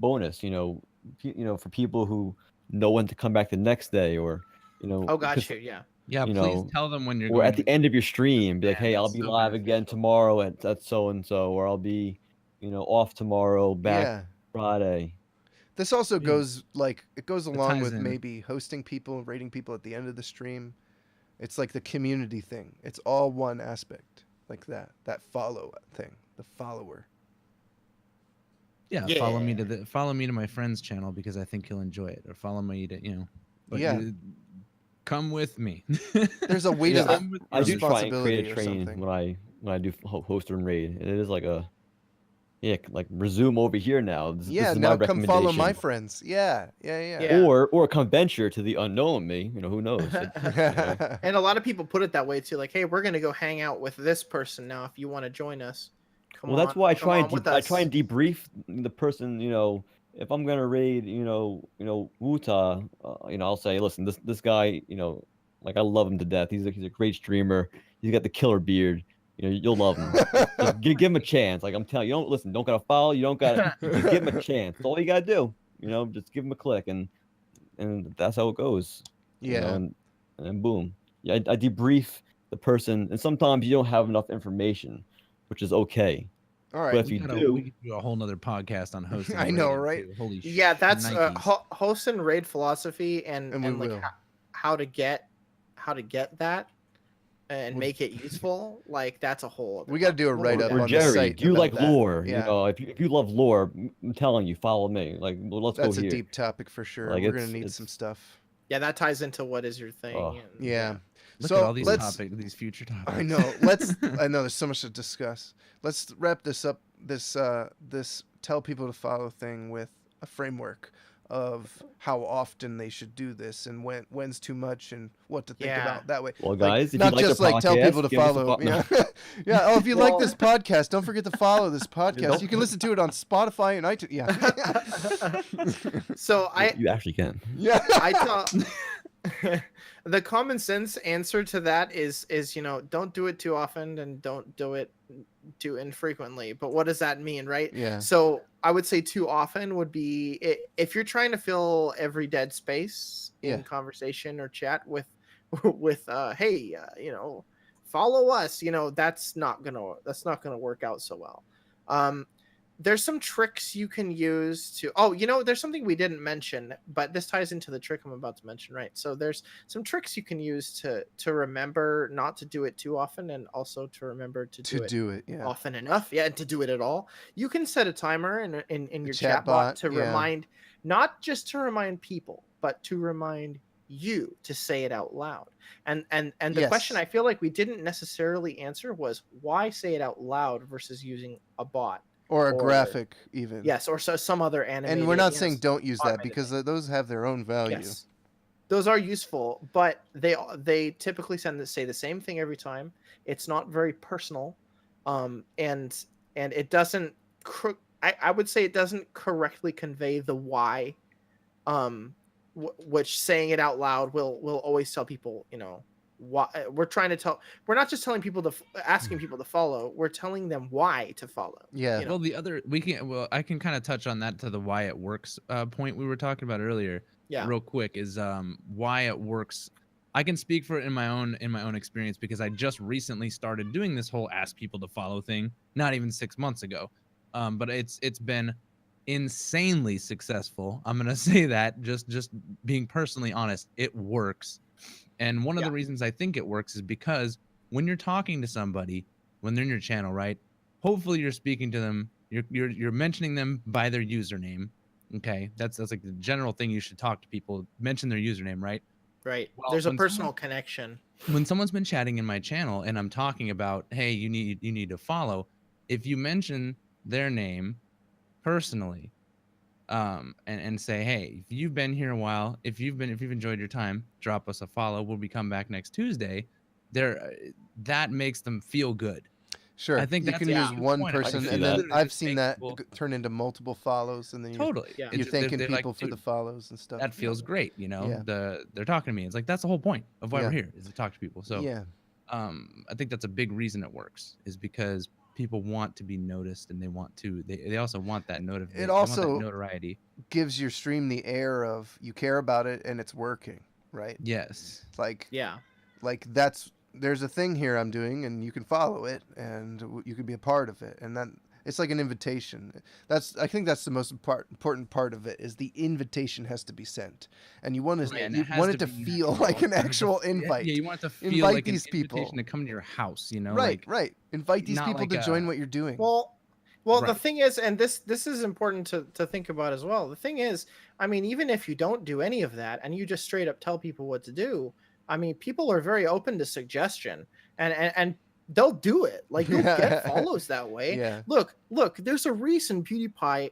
bonus. You know, for people who know when to come back the next day, or Oh, because, gotcha. Yeah. Yeah, you please know, tell them when you're or going at the end of your stream, be like, Yeah, hey, I'll that's be so live again beneficial. tomorrow at so and so, or I'll be, off tomorrow, back Yeah. Friday. This also Yeah. goes it goes along ties with in. maybe hosting people, rating people at the end of the stream. It's like the community thing. It's all one aspect, like that follow thing, the follower. Yeah, follow me to my friend's channel because I think you'll enjoy it, or follow me to but Yeah. come with me. There's a weight Yeah, of Come with I me. do try and create responsibility a or train something. when I do host and raid, and it is like like resume over here now. This Yeah, is now my come follow my recommendation. friends. Yeah. Yeah. Or come venture to the unknown me. Who knows? And a lot of people put it that way too. Like, hey, we're gonna go hang out with this person now. If you want to join us, come Well, on. that's why come on with I us. try and debrief the person. If I'm gonna raid, Wuta, I'll say, listen, this guy, like I love him to death. He's a great streamer. He's got the killer beard. You'll love him. Just give him a chance. Like I'm telling you, don't gotta follow. You don't gotta just give him a chance. That's all you gotta do. Just give him a click, and that's how it goes. Yeah. And then boom. Yeah, I debrief the person, and sometimes you don't have enough information, which is okay. All But right. if you do, We could do a whole nother podcast on hosting. I and know, rating, right? too. Holy Yeah, that's Nikes. host and raid philosophy and And we like will. how to get that and Well- make it useful. Like that's a whole. Other We got to do a topic. write We'll up get or on into the that. Jerry, site. do you about like that. lore? Yeah. If you love lore, I'm telling you, follow me. Like, well, let's That's go a here. deep topic for sure. Like, We're gonna it's- need it's- some stuff. Yeah, that ties into what is your thing. Oh. and- Yeah. Look so at all these let's. these future topics. I know. I know. There's so much to discuss. Let's wrap this up. This tell people to follow thing with a framework of how often they should do this and when's too much and what to think Yeah. about that way. Well, Like, guys, if not you like just the like tell podcast, people to give us a follow. no. Yeah. Yeah. Oh, if you like Well- this podcast, don't forget to follow this podcast. Don't- You can listen to it on Spotify and iTunes. Yeah. So You actually can. Yeah. I thought the common sense answer to that is don't do it too often and don't do it too infrequently. But what does that mean, right? Yeah. So I would say too often would be if you're trying to fill every dead space in Yeah. conversation or chat with hey, follow us. That's not gonna work out so well. There's some tricks you can use to there's something we didn't mention, but this ties into the trick I'm about to mention, right? So there's some tricks you can use to remember not to do it too often, and also to remember to do it Yeah. often enough, and to do it at all. You can set a timer in your chat chat bot bot, to yeah. remind, not just to remind people, but to remind you to say it out loud. And the question Yes. I feel like we didn't necessarily answer was why say it out loud versus using a bot. Or a or- graphic even. Yes, or some other animated. And we're not saying don't use that automated because those have their own value. Yes, those are useful, but they typically say the same thing every time. It's not very personal, and it doesn't. I would say it doesn't correctly convey the why, which saying it out loud will always tell people. Why we're trying to tell. We're not just telling people asking people to follow. We're telling them why to follow. Yeah. know. Well, I can kind of touch on that to the why it works point we were talking about earlier. Yeah. Real quick is why it works. I can speak for it in my own experience because I just recently started doing this whole ask people to follow thing, not even 6 months ago. But it's been insanely successful. I'm gonna say that just being personally honest, it works. And one of the reasons I think it works is because when you're talking to somebody, when they're in your channel, right? Hopefully you're speaking to them You're mentioning them by their username. Okay, that's like the general thing you should talk to people. Mention their username, right? Right. Well, There's a when personal connection. when someone's been chatting in my channel and I'm talking about, hey, you need to follow, if you mention their name personally, and say, hey, if you've been here a while, if you've enjoyed your time, drop us a follow. We'll be coming back next Tuesday. There, that makes them feel good. Sure. I think you that's can a use huge one point of it. person, see and that. then Literally I've just seen make that people- turn into multiple follows, and then Totally. Yeah. you're thanking they're people like, for the "Dude, follows and stuff. that feels great, you know. Yeah. They're talking to me. It's like that's the whole point of why Yeah. we're here, is to talk to people. So yeah. I think that's a big reason it works, is because people want to be noticed, and they also want that also- notoriety. Gives your stream the air of you care about it and it's working, right? Yes. Like Yeah. there's a thing here I'm doing, and you can follow it, and you can be a part of it, and then it's like an invitation. I think that's the most important part of it, is the invitation has to be sent, and you want Right, and you it has want it to be feel natural. like an You want it to actual yeah, invite. Yeah, you want it to feel Invite like these an people. invitation to come to your house, you know? Right, Like, right. Invite these not people like to join what you're doing. Well, the Right. thing is, and this is important to think about as well. The thing is, I mean, even if you don't do any of that and you just straight up tell people what to do, I mean, people are very open to suggestion, and they'll do it. Like you'll get follows that way. Yeah. Look, there's a reason PewDiePie,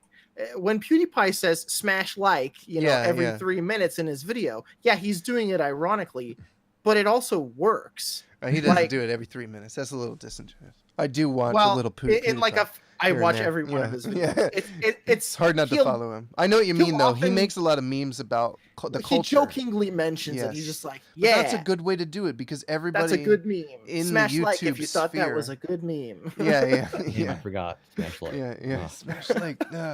when PewDiePie says smash like, Yeah, every yeah. 3 minutes in his video, yeah, he's doing it ironically, but it also works. He doesn't like- do it every 3 minutes. That's a little disingenuous. I do watch Well, a little in like PewDiePie I here and watch there. every one of Yeah, his yeah. videos. It's It's hard not to he'll- follow him. I know what you he'll mean, though. He often- makes a lot of memes about the he culture. jokingly mentions it. He's Yes. just like, But yeah, that's a good way to do it, because everybody. that's a good meme. in the Smash like if YouTube you thought that was sphere- a good meme. Yeah, yeah, Damn, I yeah. forgot. Smash like. Yeah. Ah. Smash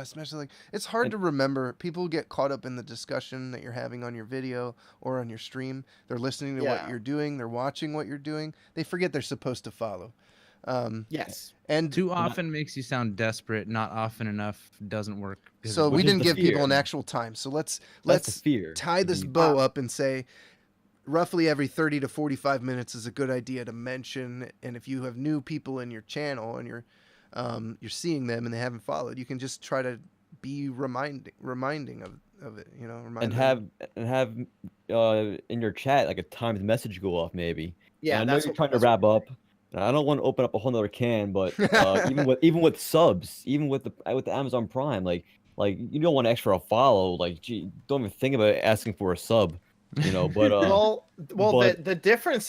smash like. It's hard to remember. People get caught up in the discussion that you're having on your video or on your stream. They're listening to what Yeah. you're doing. They're watching what you're doing. They forget they're supposed to follow. Yes. And Too often makes you sound desperate. Not often enough doesn't work. 'cause so it's- we which is didn't the give people an fear. actual time. So let's That's the fear. tie if this you- bow up and say roughly every 30 to 45 minutes is a good idea to mention. And if you have new people in your channel and you're seeing them and they haven't followed, you can just try to be reminding of it, remind and them. have in your chat like a timed message go off maybe. Yeah. And I know you're trying to wrap up. And I don't want to open up a whole nother can, but even with subs, even with the Amazon Prime, like you don't want extra follow. Like, gee, don't even think about asking for a sub, But well, but- the difference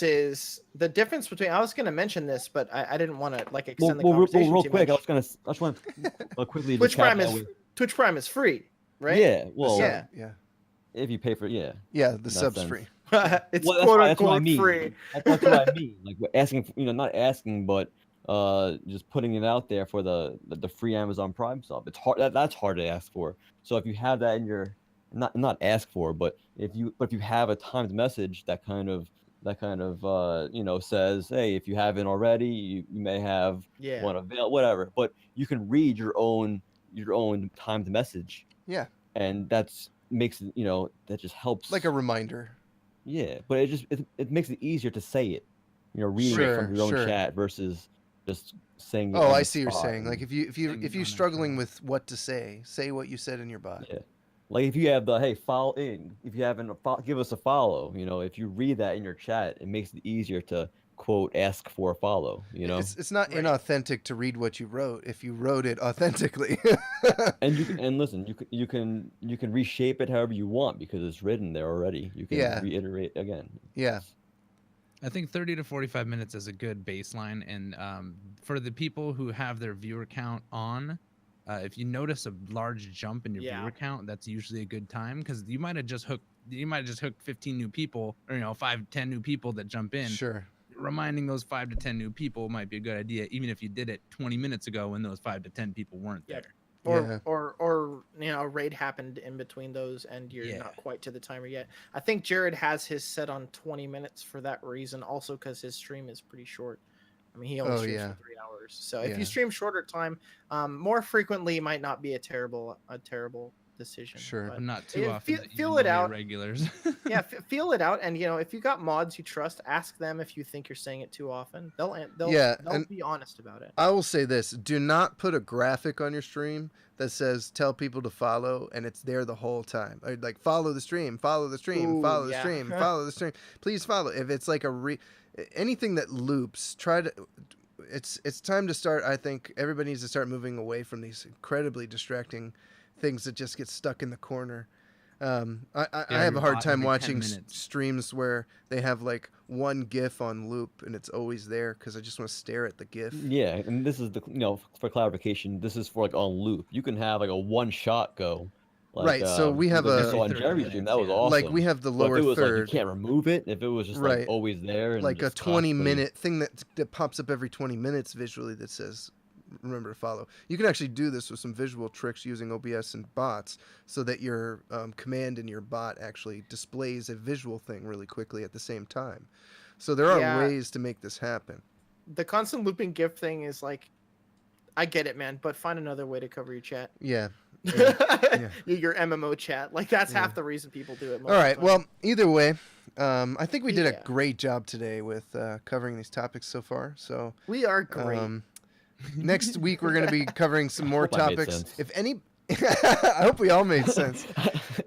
between, I was going to mention this, but I didn't want to extend the conversation real too quick, much. I just want to quickly. Twitch just cap Prime that is with- Twitch Prime is free, right? Yeah, well, Yeah. Yeah. if you pay for The that sub's sense. free. It's Well, quote that's what I unquote mean. free. That's what I mean. Like we're asking, not asking, but just putting it out there for the free Amazon Prime sub. It's hard. That's hard to ask for. So if you have that in your, not ask for, but if you have a timed message that kind of says, hey, if you haven't already, you may have Yeah. one avail, whatever. But you can read your own timed message. Yeah. And that's makes it, that just helps. Like a reminder. Yeah, but it makes it easier to say it, reading it Sure, from your own sure. chat versus just saying it. Oh, on I the see what you're spot. saying. Like if saying you're on struggling the- with what to say what you said in your bot. Yeah, like if you have the hey follow in, if you haven't give us a follow, if you read that in your chat, it makes it easier to quote ask for a follow. It's not Right. inauthentic to read what you wrote if you wrote it authentically. And listen, you can reshape it however you want because it's written there already. You can Yeah. reiterate again. Yeah. I think 30 to 45 minutes is a good baseline. And for the people who have their viewer count on, if you notice a large jump in your Yeah. viewer count, that's usually a good time because you might have just hooked 15 new people, or 5 10 new people that jump in. Sure. Reminding those 5 to 10 new people might be a good idea, even if you did it 20 minutes ago when those 5 to 10 people weren't Yep. there. Yeah. Or a raid happened in between those and you're Yeah. not quite to the timer yet. I think Jared has his set on 20 minutes for that reason, also because his stream is pretty short. I mean, he only Oh, streams yeah. for 3 hours. So if Yeah. you stream shorter time, more frequently might not be a terrible decision. Sure. but But not too Yeah, often. feel- that you feel know it your out. Regulars. yeah, feel it out, and if you got mods you trust, ask them if you think you're saying it too often. They'll Yeah, they'll and be honest about it. I will say this: do not put a graphic on your stream that says "tell people to follow" and it's there the whole time. Or like follow the stream, follow the stream, Ooh, follow the yeah. stream, follow the stream. Please follow. If it's like anything that loops, try to. It's time to start. I think everybody needs to start moving away from these incredibly distracting things that just get stuck in the corner. I Yeah, have a your hard bot time every 10 watching minutes. streams where they have like one GIF on loop and it's always there because I just want to stare at the GIF. Yeah, and this is for clarification, this is for like on loop. You can have like a one shot go. Like, Right, so we have like a- you saw on 30 Jeremy's stream, minutes, that was yeah. awesome. Like we have the But if lower it was like third, you can't remove it, if it was just Right. like always there, and like a just 20 constantly- minute thing that pops up every 20 minutes visually that says remember to follow. You can actually do this with some visual tricks using OBS and bots so that your command in your bot actually displays a visual thing really quickly at the same time. So there are Yeah. ways to make this happen. The constant looping GIF thing is like, I get it, man, but find another way to cover your chat. Yeah. Yeah. Your MMO chat. Like that's Yeah. half the reason people do it. most All of the right. time. Well, either way, I think we did a Yeah. great job today with covering these topics so far. So we are great. next week we're going to be covering some more Hope I made topics. sense. If any, I hope we all made sense.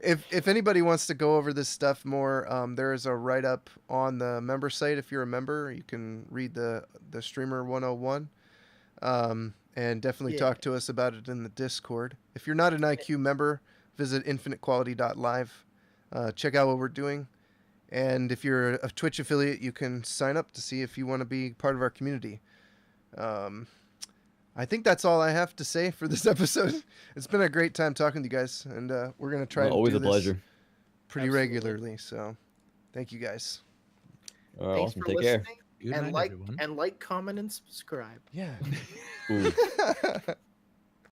If anybody wants to go over this stuff more, there is a write up on the member site. If you're a member, you can read the Streamer 101, and definitely Yeah. talk to us about it in the Discord. If you're not an IQ member, visit infinitequality.live. Check out what we're doing. And if you're a Twitch affiliate, you can sign up to see if you want to be part of our community. I think that's all I have to say for this episode. It's been a great time talking to you guys, and we're going to try to always do a this pleasure. pretty Absolutely. regularly. So thank you guys. All right, Thanks awesome. for Take care. listening. Good And night, like everyone. and like, comment, and subscribe. Yeah. Ooh.